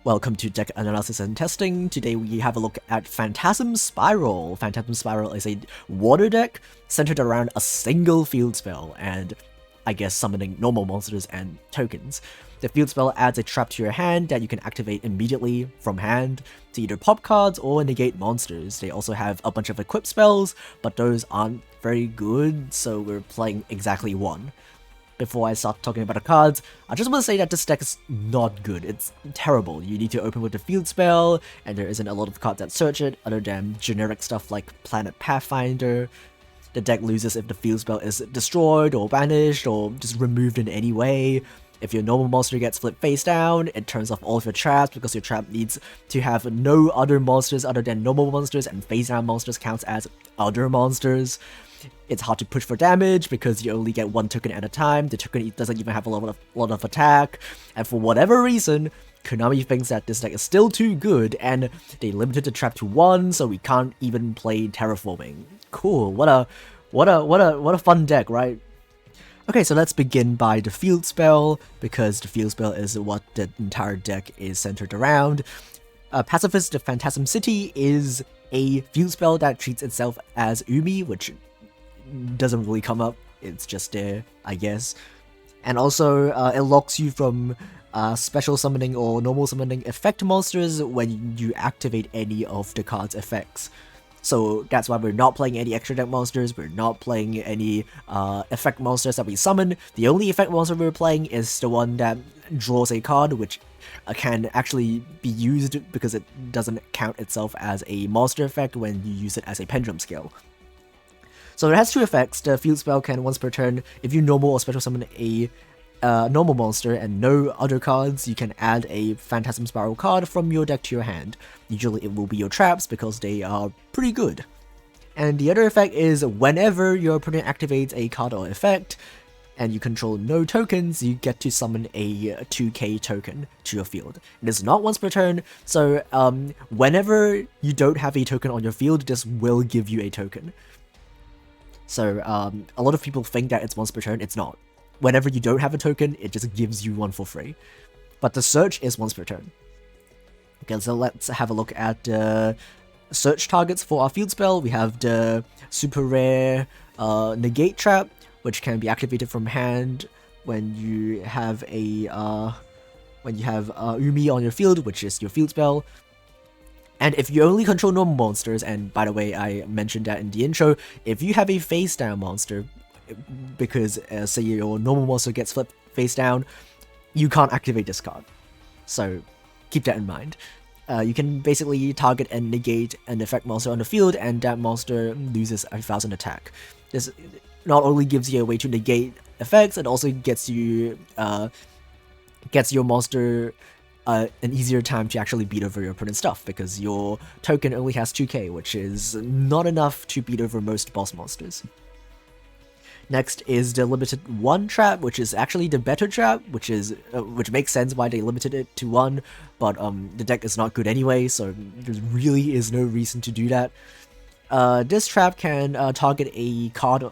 Welcome to Deck Analysis and Testing. Today we have a look at Phantasm Spiral. Phantasm Spiral is a water deck centered around a single field spell and, I guess, summoning normal monsters and tokens. The field spell adds a trap to your hand that you can activate immediately from hand to either pop cards or negate monsters. They also have a bunch of equip spells, but those aren't very good, so we're playing exactly one. Before I start talking about the cards, I just want to say that this deck is not good. It's terrible. You need to open with the field spell, and there isn't a lot of cards that search it, other than generic stuff like Planet Pathfinder. The deck loses if the field spell is destroyed or banished or just removed in any way. If your normal monster gets flipped face down, it turns off all of your traps because your trap needs to have no other monsters other than normal monsters, and face down monsters counts as other monsters. It's hard to push for damage because you only get one token at a time. The token doesn't even have a lot of attack, and for whatever reason, Konami thinks that this deck is still too good, and they limited the trap to 1, so we can't even play Terraforming. Cool, what a fun deck, right? Okay, so let's begin by the field spell, because the field spell is what the entire deck is centered around. Pacifist the Phantasm City is a field spell that treats itself as Umi, which doesn't really come up, it's just there, I guess. And also, it locks you from special summoning or normal summoning effect monsters when you activate any of the card's effects. So that's why we're not playing any extra deck monsters, we're not playing any effect monsters that we summon. The only effect monster we're playing is the one that draws a card, which can actually be used because it doesn't count itself as a monster effect when you use it as a pendulum scale. So it has two effects. The field spell can once per turn, if you normal or special summon a normal monster and no other cards, you can add a Phantasm Spiral card from your deck to your hand. Usually it will be your traps because they are pretty good. And the other effect is whenever your opponent activates a card or effect, and you control no tokens, you get to summon a 2k token to your field. It is not once per turn, so whenever you don't have a token on your field, this will give you a token. So a lot of people think that it's once per turn, it's not. Whenever you don't have a token, it just gives you one for free. But the search is once per turn. Okay, so let's have a look at the search targets for our field spell. We have the super rare negate trap, which can be activated from hand when you have a Umi on your field, which is your field spell. And if you only control normal monsters, and by the way, I mentioned that in the intro, if you have a face down monster, because say your normal monster gets flipped face down, you can't activate this card. So keep that in mind. You can basically target and negate an effect monster on the field, and that monster loses 1,000 attack. This not only gives you a way to negate effects, it also gets you gets your monster an easier time to actually beat over your opponent's stuff, because your token only has 2k, which is not enough to beat over most boss monsters. Next is the limited 1 trap, which is actually the better trap, which makes sense why they limited it to 1, but the deck is not good anyway, so there really is no reason to do that. This trap can target a card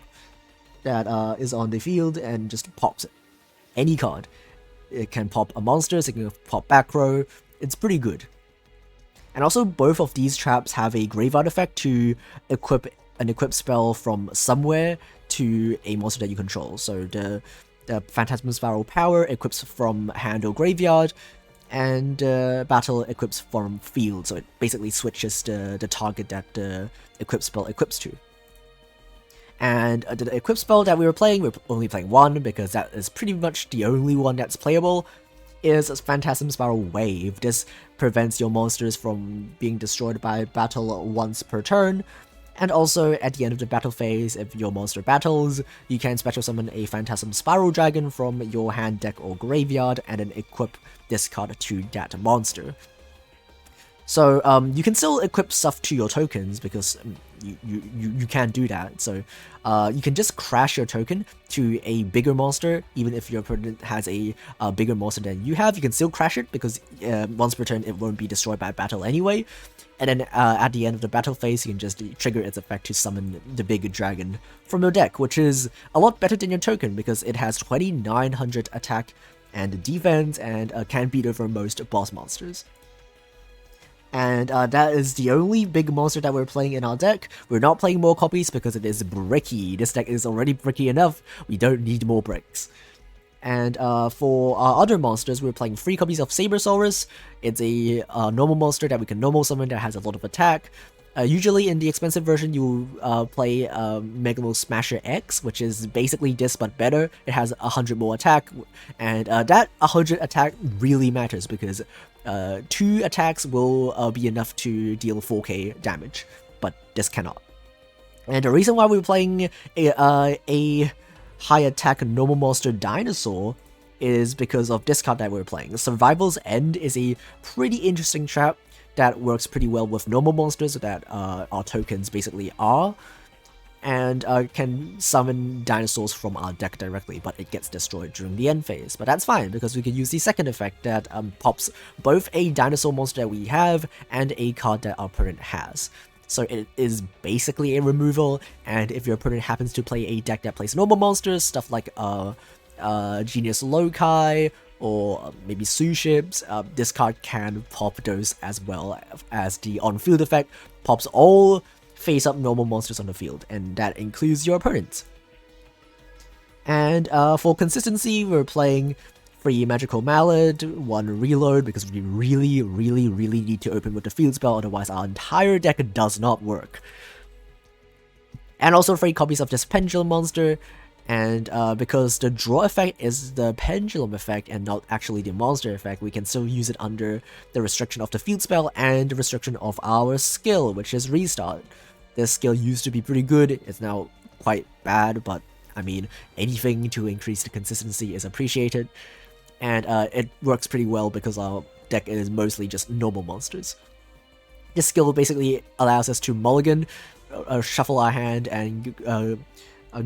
that is on the field and just pops any card. It can pop a monster, it can pop back row, it's pretty good. And also both of these traps have a graveyard effect to equip an equip spell from somewhere to a monster that you control. So the Phantasm Spiral Power equips from hand or graveyard, and Battle equips from field, so it basically switches the target that the equip spell equips to. And the equip spell that we're only playing one because that is pretty much the only one that's playable, is Phantasm Spiral Wave. This prevents your monsters from being destroyed by battle once per turn, and also at the end of the battle phase, if your monster battles, you can special summon a Phantasm Spiral Dragon from your hand, deck, or graveyard, and then equip this card to that monster. So you can still equip stuff to your tokens because you can do that. So you can just crash your token to a bigger monster, even if your opponent has a bigger monster than you have. You can still crash it because once per turn it won't be destroyed by battle anyway. And then at the end of the battle phase, you can just trigger its effect to summon the big dragon from your deck, which is a lot better than your token because it has 2900 attack and defense and can beat over most boss monsters. And that is the only big monster that we're playing in our deck. We're not playing more copies because it is bricky. This deck is already bricky enough. We don't need more bricks. And for our other monsters, we're playing 3 copies of Sabersaurus. It's a normal monster that we can normal summon that has a lot of attack. Usually in the expensive version, you play Megalo Smasher X, which is basically this but better. It has 100 more attack, and that 100 attack really matters because 2 attacks will be enough to deal 4k damage, but this cannot. And the reason why we're playing a high attack normal monster dinosaur is because of this card that we're playing. Survival's End is a pretty interesting trap that works pretty well with normal monsters that our tokens basically are, and can summon dinosaurs from our deck directly, but it gets destroyed during the end phase. But that's fine, because we can use the second effect that pops both a dinosaur monster that we have and a card that our opponent has. So it is basically a removal, and if your opponent happens to play a deck that plays normal monsters, stuff like Genius Loci, or maybe Suships, this card can pop those as well as the on-field effect pops all face-up normal monsters on the field, and that includes your opponents. And for consistency, we're playing 3 Magical Mallet, 1 Reload, because we really need to open with the field spell, otherwise our entire deck does not work. And also 3 copies of this Pendulum monster, and because the draw effect is the pendulum effect and not actually the monster effect, we can still use it under the restriction of the field spell and the restriction of our skill, which is Restart. This skill used to be pretty good, it's now quite bad, but I mean, anything to increase the consistency is appreciated. And it works pretty well because our deck is mostly just normal monsters. This skill basically allows us to mulligan, shuffle our hand, and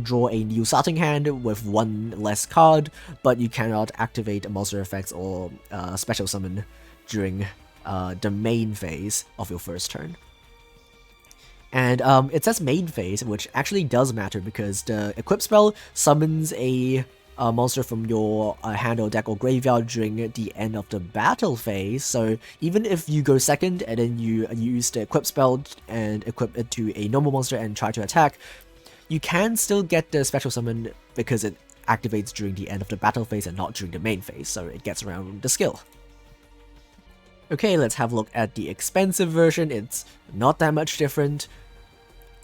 draw a new starting hand with 1 less card, but you cannot activate monster effects or special summon during the main phase of your first turn. And it says main phase, which actually does matter because the equip spell summons a monster from your hand or deck or graveyard during the end of the battle phase. So even if you go second and then you use the equip spell and equip it to a normal monster and try to attack, you can still get the special summon because it activates during the end of the battle phase and not during the main phase, so it gets around the skill. Okay, let's have a look at the expensive version. It's not that much different.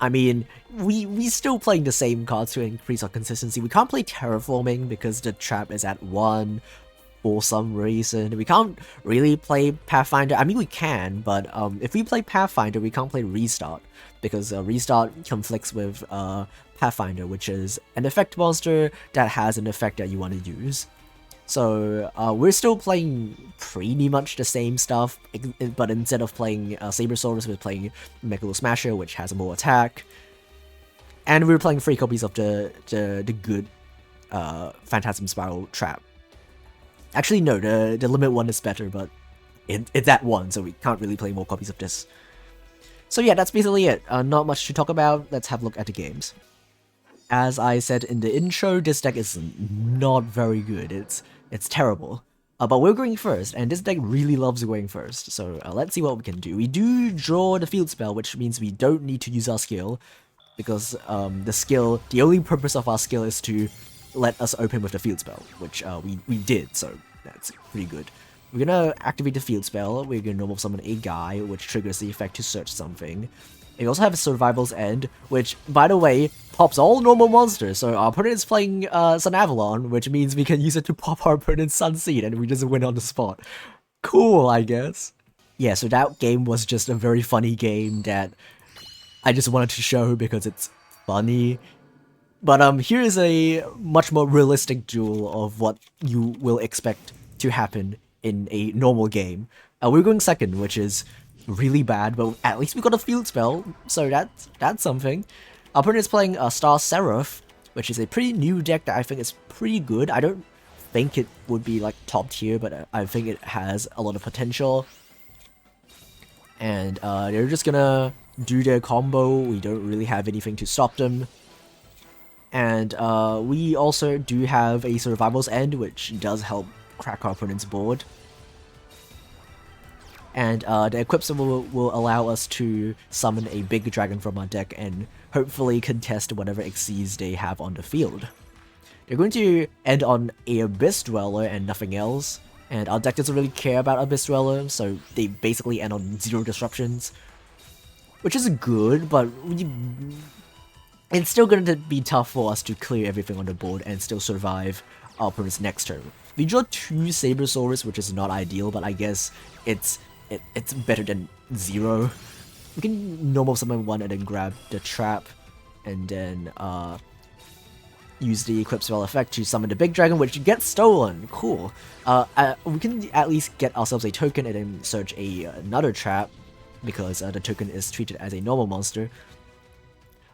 I mean, we still playing the same cards to increase our consistency. We can't play Terraforming because the trap is at 1 for some reason. We can't really play Pathfinder. I mean, we can, but if we play Pathfinder, we can't play Restart because Restart conflicts with Pathfinder, which is an effect monster that has an effect that you want to use. So we're still playing pretty much the same stuff, but instead of playing Sabersaurus, we're playing Megalo Smasher, which has more attack. And we're playing 3 copies of the good Phantasm Spiral trap. Actually, no, the limit one is better, but it's at 1, so we can't really play more copies of this. So yeah, that's basically it. Not much to talk about. Let's have a look at the games. As I said in the intro, this deck is not very good. It's terrible. But we're going first, and this deck really loves going first. So let's see what we can do. We do draw the field spell, which means we don't need to use our skill, because the only purpose of our skill is to let us open with the field spell, which we did, so that's pretty good. We're gonna activate the field spell. We're gonna normal summon a guy, which triggers the effect to search something. And we also have Survival's End, which, by the way, pops all normal monsters. So our opponent is playing Sun Avalon, which means we can use it to pop our opponent's Sunseed, and we just win on the spot. Cool, I guess. Yeah, so that game was just a very funny game that I just wanted to show because it's funny. But here is a much more realistic duel of what you will expect to happen in a normal game. We're going second, which is really bad, but at least we got a field spell, so that's something. Our opponent is playing Star Seraph, which is a pretty new deck that I think is pretty good. I don't think it would be like top tier, but I think it has a lot of potential. And they're just gonna do their combo. We don't really have anything to stop them. And we also do have a Survival's End, which does help crack our opponent's board. And the equip symbol will allow us to summon a big dragon from our deck and hopefully contest whatever Xyz they have on the field. They're going to end on a Abyss Dweller and nothing else, and our deck doesn't really care about Abyss Dweller, so they basically end on 0 disruptions, which is good, but it's still going to be tough for us to clear everything on the board and still survive our opponent's next turn. We draw 2 Sabersaurus, which is not ideal, but I guess it's better than 0. We can normal summon 1 and then grab the trap, and then use the Equip Spell effect to summon the big dragon, which gets stolen. Cool. We can at least get ourselves a token and then search another trap, because the token is treated as a normal monster.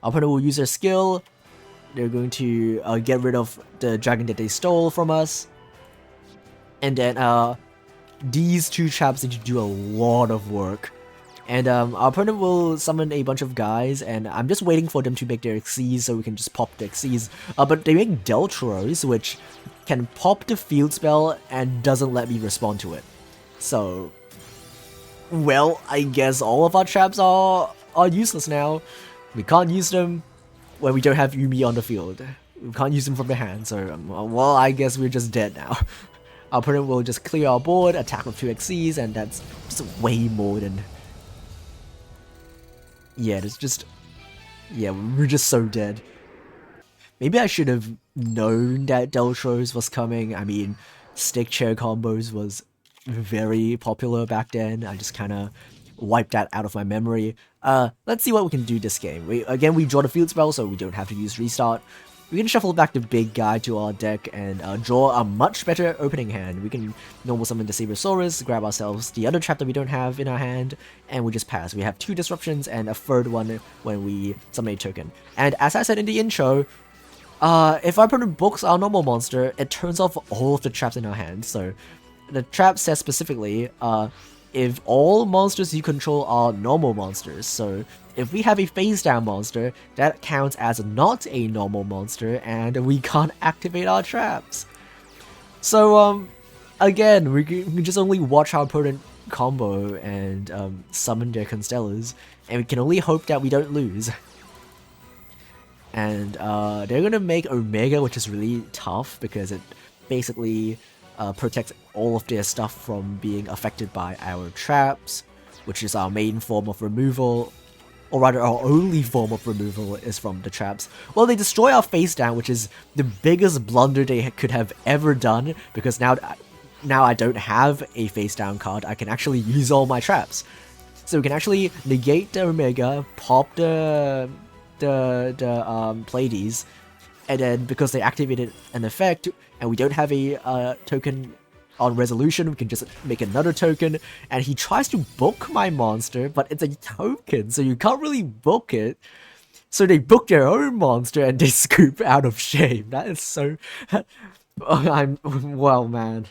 Our opponent will use their skill. They're going to get rid of the dragon that they stole from us. And then these 2 traps need to do a lot of work. And our opponent will summon a bunch of guys, and I'm just waiting for them to make their Xyz so we can just pop the Xyz. But they make Deltros, which can pop the field spell and doesn't let me respond to it. So, well, I guess all of our traps are useless now. We can't use them when we don't have Yuumi on the field. We can't use them from the hand, so well, I guess we're just dead now. Our opponent will just clear our board, attack with 2 Xyz, and that's just way more than... Yeah, it's just... Yeah, we're just so dead. Maybe I should have known that Deltros was coming. I mean, stick chair combos was very popular back then. I just kind of wiped that out of my memory. Let's see what we can do this game. Again, we draw the field spell, so we don't have to use restart. We can shuffle back the big guy to our deck and draw a much better opening hand. We can normal summon the Sabersaurus, grab ourselves the other trap that we don't have in our hand, and we just pass. We have 2 disruptions and a third one when we summon a token. And as I said in the intro, if our opponent books our normal monster, it turns off all of the traps in our hand. So the trap says specifically, if all monsters you control are normal monsters. So if we have a face down monster, that counts as not a normal monster and we can't activate our traps. So again, we can just only watch our opponent combo and summon their Constellas, and we can only hope that we don't lose. And they're gonna make Omega, which is really tough because it basically protects all of their stuff from being affected by our traps, which is our main form of removal. Or rather, our only form of removal is from the traps. Well, they destroy our face down, which is the biggest blunder they could have ever done, because now I don't have a face down card. I can actually use all my traps. So we can actually negate the Omega, pop the Pleiades, and then because they activated an effect and we don't have a token on resolution, we can just make another token, and he tries to book my monster, but it's a token, so you can't really book it. So they book their own monster and they scoop out of shame. That is so... well, man.